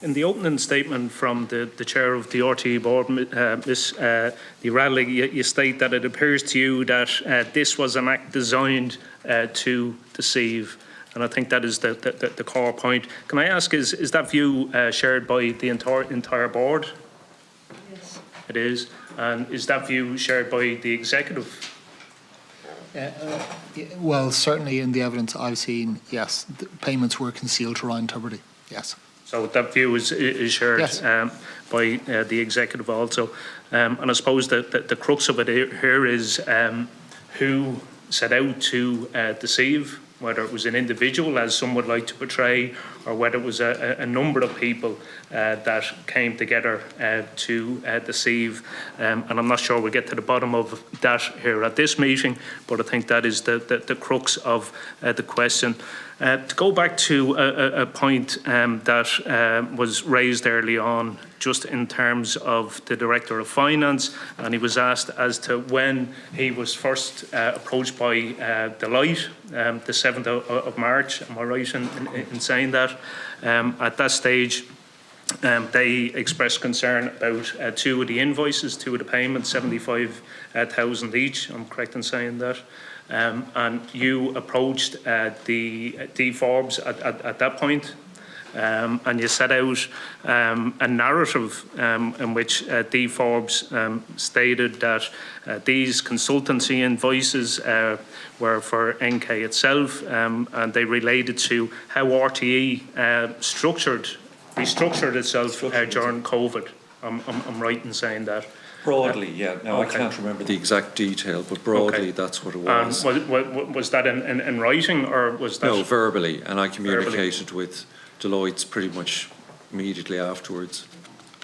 In the opening statement from the chair of the RTE board, Ms. Radley, you state that it appears to you that this was an act designed to deceive, and I think that is the core point. Can I ask, is that view shared by the entire board? Yes. It is. And is that view shared by the executive? Well, certainly in the evidence I've seen, yes, the payments were concealed to Ryan Tubridy, yes. So that view is shared, yes, by the executive also. And I suppose that the crux of it here is who set out to deceive, whether it was an individual, as some would like to portray, or whether it was a number of people that came together to deceive. And I'm not sure we'll get to the bottom of that here at this meeting, but I think that is the crux of the question. To go back to a point that was raised early on, just in terms of the Director of Finance, and he was asked as to when he was first approached by Deloitte, the 7th of March, am I right in saying that? At that stage, they expressed concern about two of the invoices, two of the payments, 75,000 each, I'm correct in saying that. And you approached the Forbes at that point, and you set out a narrative in which Forbes stated that these consultancy invoices were for NK itself, and they related to how RTE restructured itself during COVID. I'm right in saying that. Broadly, yeah. Now, okay. I can't remember the exact detail, but broadly, okay, that's what it was. Was that in writing, or was that? No, verbally, and I communicated with Deloitte's pretty much immediately afterwards.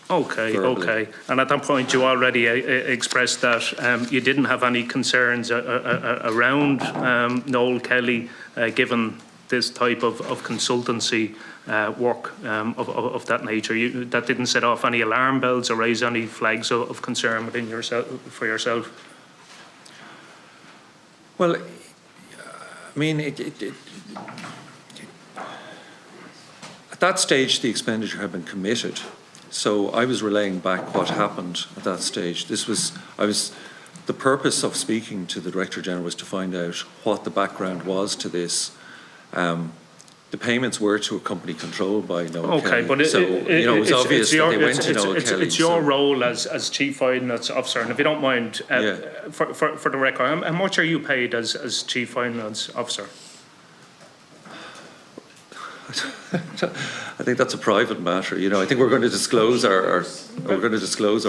Okay, verbally. okay. And at that point, you already expressed that you didn't have any concerns around Noel Kelly, given this type of consultancy work of that nature. That didn't set off any alarm bells or raise any flags of concern within for yourself? Well, I mean, at that stage, the expenditure had been committed. So I was relaying back what happened at that stage. The purpose of speaking to the Director General was to find out what the background was to this. The payments were to a company controlled by Noel Kelly. Okay, but so it was obvious that they went to Noel Kelly. It's your role as Chief Finance Officer, and if you don't mind, for the record, how much are you paid as Chief Finance Officer? I think that's a private matter. I think we're going to disclose our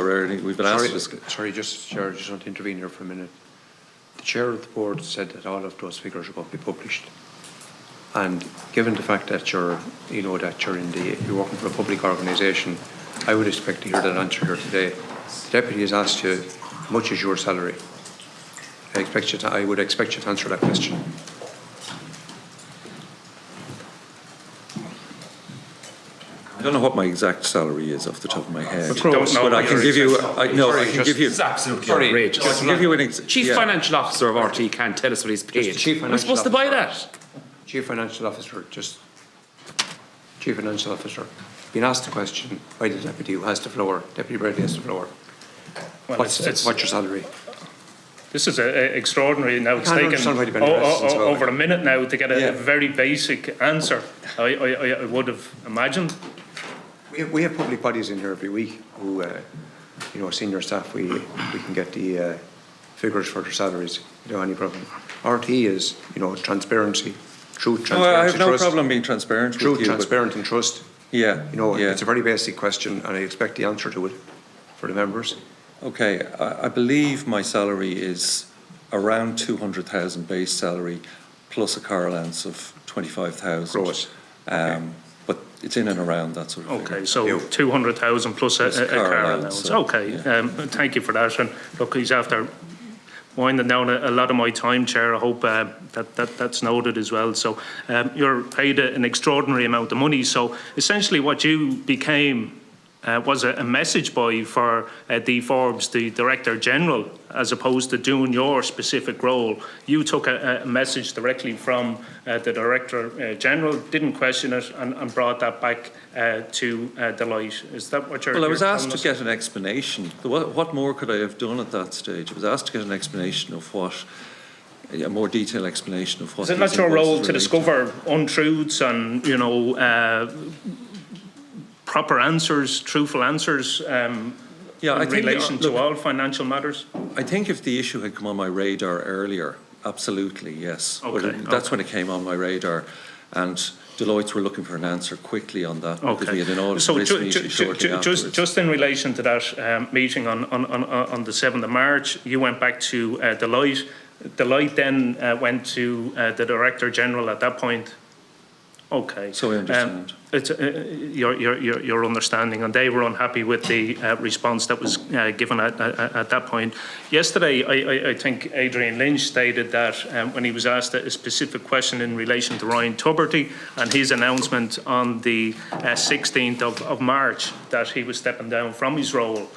earnings. We've been asked. Sorry, Chair, just want to intervene here for a minute. The Chair of the Board said that all of those figures are going to be published. And given the fact that you're working for a public organisation, I would expect to hear that answer here today. The Deputy has asked you, how much is your salary? I would expect you to answer that question. I don't know what my exact salary is off the top of my head, but I can give you. I can give you. It's absolutely outrageous. I can give you an Chief Financial Officer of RT can't tell us what he's paid. We're supposed to buy that. Chief Financial Officer, being asked the question by the Deputy who has the floor, Deputy Brady has the floor. Well, what's your salary? This is extraordinary. Now it's taken over a minute now to get a very basic answer. I would have imagined. We have public bodies in here every week who, senior staff, we can get the figures for their salaries. You don't have any problem. RTE is, transparency, truth, transparency, I have no trust. problem being transparent with Truth, you. transparent and trust. Yeah. It's a very basic question and I expect the answer to it for the members. Okay, I believe my salary is around 200,000 base salary plus a car allowance of 25,000. Gross. But it's in and around that sort of thing. Okay, so 200,000 plus a car allowance. So, okay, yeah. Thank you for that. And look, he's after winding down a lot of my time, Chair. I hope that's noted as well. So you're paid an extraordinary amount of money. So essentially what you became was a message boy for Dee Forbes, the Director General, as opposed to doing your specific role. You took a message directly from the Director General, didn't question it, and brought that back to Deloitte. Is that what you're? Well, I was you're asked telling to us? get an explanation. What more could I have done at that stage? I was asked to get an explanation of what, a more detailed explanation of what. Is it these not your role invoices to relate discover untruths and, proper answers, truthful answers in relation to all financial matters? I think if the issue had come on my radar earlier, absolutely, yes. Okay, That's when it came on my radar, and Deloitte were looking for an answer quickly on that, because we had an audit risk meeting shortly afterwards. Just in relation to that meeting on the 7th of March, you went back to Deloitte. Deloitte then went to the Director General at that point. Okay. So I understand. It's your understanding, and they were unhappy with the response that was given at that point. Yesterday, I think Adrian Lynch stated that when he was asked a specific question in relation to Ryan Tubridy and his announcement on the 16th of March that he was stepping down from his role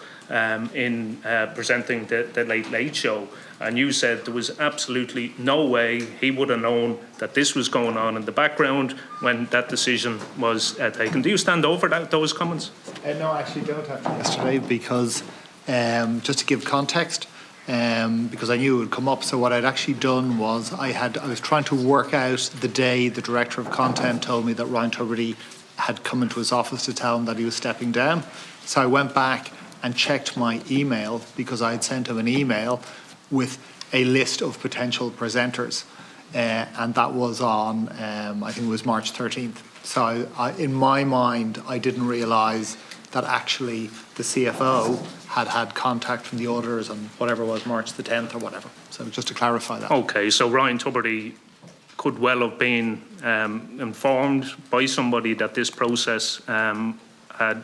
in presenting the Late Late Show. And you said there was absolutely no way he would have known that this was going on in the background when that decision was taken. Do you stand over those comments? No, I actually don't after yesterday, because just to give context, because I knew it would come up. So what I'd actually done was I was trying to work out the day the Director of Content told me that Ryan Tubridy had come into his office to tell him that he was stepping down. So I went back and checked my email, because I had sent him an email with a list of potential presenters, and that was on, I think it was March 13th. So in my mind, I didn't realise that actually the CFO had contact from the auditors on whatever it was, March the 10th or whatever. So just to clarify that. Okay, so Ryan Tubridy could well have been informed by somebody that this process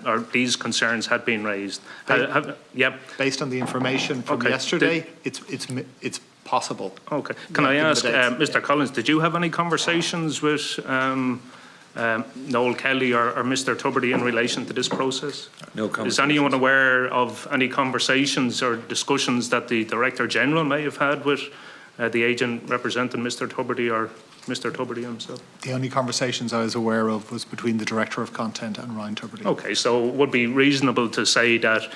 or these concerns had been raised. Yep. Based on the information from yesterday, it's possible. Okay. Can I ask, Mr. Collins, did you have any conversations with Noel Kelly or Mr. Tubridy in relation to this process? No conversations. Is anyone aware of any conversations or discussions that the Director General may have had with the agent representing Mr. Tubridy or Mr. Tubridy himself? The only conversations I was aware of was between the Director of Content and Ryan Tubridy. Okay, so it would be reasonable to say that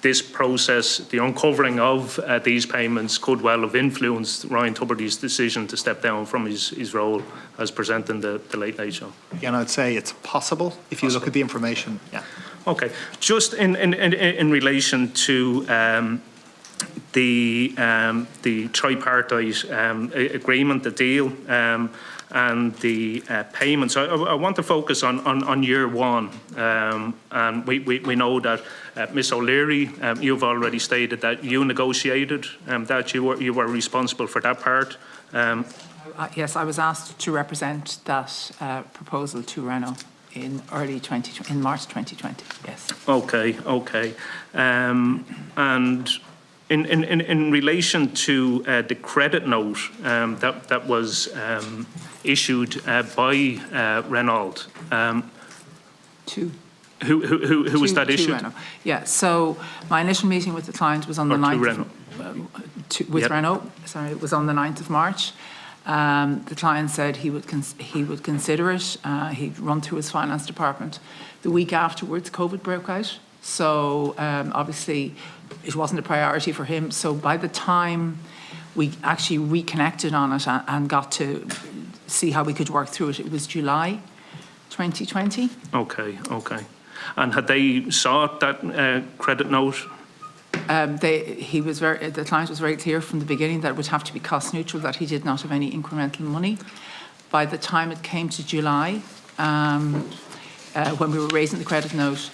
this process, the uncovering of these payments, could well have influenced Ryan Tubridy's decision to step down from his role as presenting the Late Late Show. Again, I'd say it's possible if you look at the information. Yeah. Okay, just in relation to the tripartite agreement, the deal, and the payments. I want to focus on year one, and we know that Ms. O'Leary, you've already stated that you negotiated, that you were responsible for that part. Yes, I was asked to represent that proposal to Renault in March 2020. Yes. Okay. And in relation to the credit note that was issued by Renault, who was that issued? Renault. Yeah. So my initial meeting with the client was on the 9th. Renault. Sorry, it was on the 9th of March. The client said he would consider it. He'd run through his finance department. The week afterwards, COVID broke out. So obviously it wasn't a priority for him. So by the time we actually reconnected on it and got to see how we could work through it, it was July 2020. Okay. And had they sought that credit note? The client was very clear from the beginning that it would have to be cost neutral, that he did not have any incremental money. By the time it came to July, when we were raising the credit note,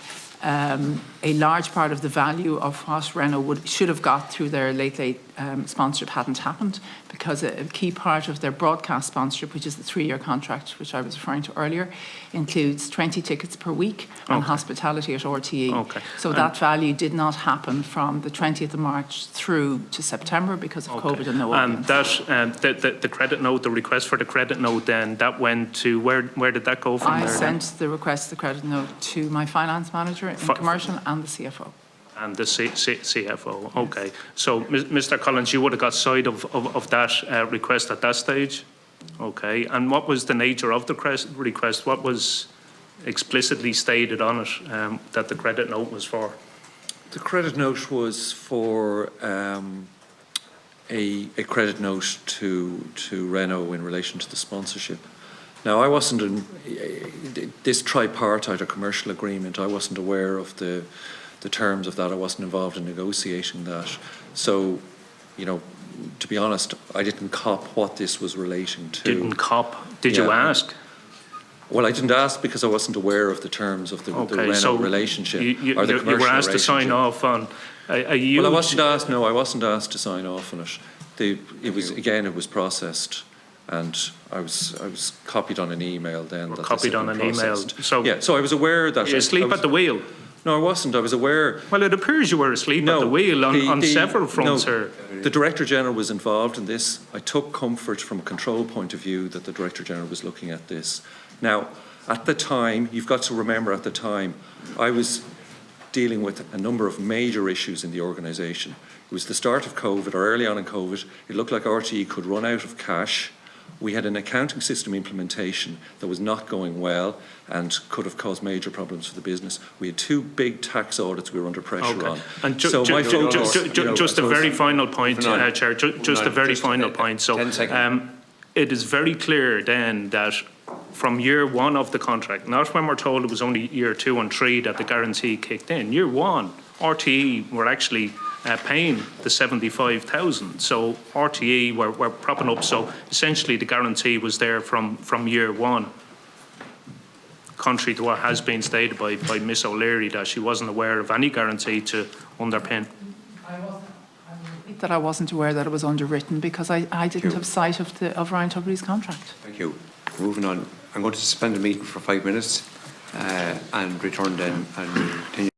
a large part of the value of what Renault should have got through their late sponsorship hadn't happened, because a key part of their broadcast sponsorship, which is the 3-year contract, which I was referring to earlier, includes 20 tickets per week and hospitality at RTE. Okay. So that value did not happen from the 20th of March through to September because of COVID and no audience. And that the credit note, the request for the credit note, then that went to where did that go from there? I sent the request, the credit note, to my finance manager in commercial and the CFO. And the CFO, okay. So, Mr. Collins, you would have got sight of that request at that stage? Okay, and what was the nature of the request? What was explicitly stated on it that the credit note was for? The credit note was for a credit note to Renault in relation to the sponsorship. Now, I wasn't in this tripartite or commercial agreement. I wasn't aware of the terms of that. I wasn't involved in negotiating that. So, you know, to be honest, I didn't cop what this was relating to. Didn't cop? Did you ask? Well, I didn't ask because I wasn't aware of the terms of the Renault relationship or the commercial you were asked to sign off on. Well, I wasn't asked. No, I wasn't asked to sign off on it. It was processed, and I was copied on an email then. That copied on an email. So yeah, so I was aware that. You asleep at the wheel? No, I wasn't. I was aware. Well, it appears you were asleep at the wheel on several fronts, sir. The Director General was involved in this. I took comfort from a control point of view that the Director General was looking at this. Now, at the time, you've got to remember at the time, I was dealing with a number of major issues in the organisation. It was the start of COVID, or early on in COVID. It looked like RTE could run out of cash. We had an accounting system implementation that was not going well and could have caused major problems for the business. We had 2 big tax audits we were under pressure on. And just a very final point, Chair, just a very final point. So it is very clear then that from year 1 of the contract, not when we're told it was only year 2 and 3 that the guarantee kicked in. Year 1, RTE were actually paying the 75,000. So RTE were propping up. So essentially the guarantee was there from year 1. Contrary to what has been stated by Miss O'Leary, that she wasn't aware of any guarantee to underpin. I wasn't aware that it was underwritten because I didn't have sight of Ryan Tubridy's contract. Thank you. Moving on. I'm going to suspend the meeting for 5 minutes and return then and continue.